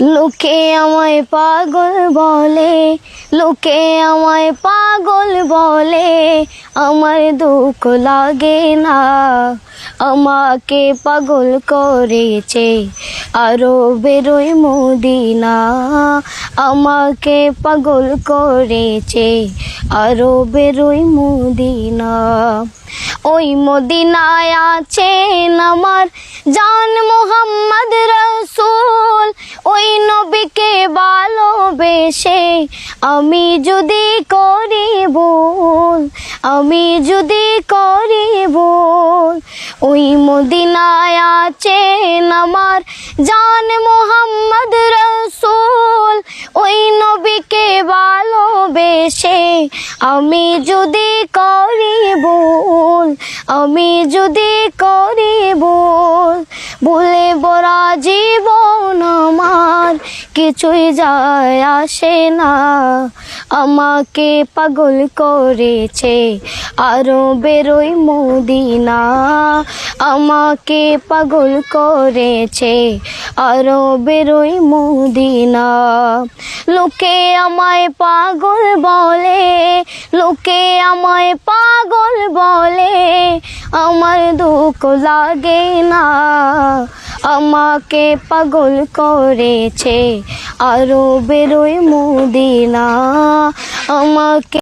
লোকে আমায় পাগল বলে, লোকে আমায় পাগল বলে, আমার দুঃখ লাগে না। আমাকে পাগল করেছে আরো বেরোয় মদিনা। আমাকে পাগল করেছে আরো বেরোয় মদিনা। ওই মদিনায় আছেন আমার জান মোহাম্মদ রসুল। ওই নবীকে ভালোবেসে আমি যদি করি ভুল, আমি যদি করি ভুল। ওই মদিনায় আছেন আমার জান মোহাম্মদ রসুল। ওই নবীকে ভালোবেসে আমি যদি করি ভুল, আমি যদি করি ভুল। ভুলে ভরা জীবন আমার কিছুই যায় আসে না। আমাকে পাগল করেছে আরো বেরোই মদিনা। আমাকে পাগল করেছে আরো বেরোই মদিনা। লোকে আমায় পাগল বলে, লোকে আমায় পাগল বলে, আমার দুঃখ লাগে না। আমাকে পাগল করেছে আরো বেরোয় মদিনা। আমাকে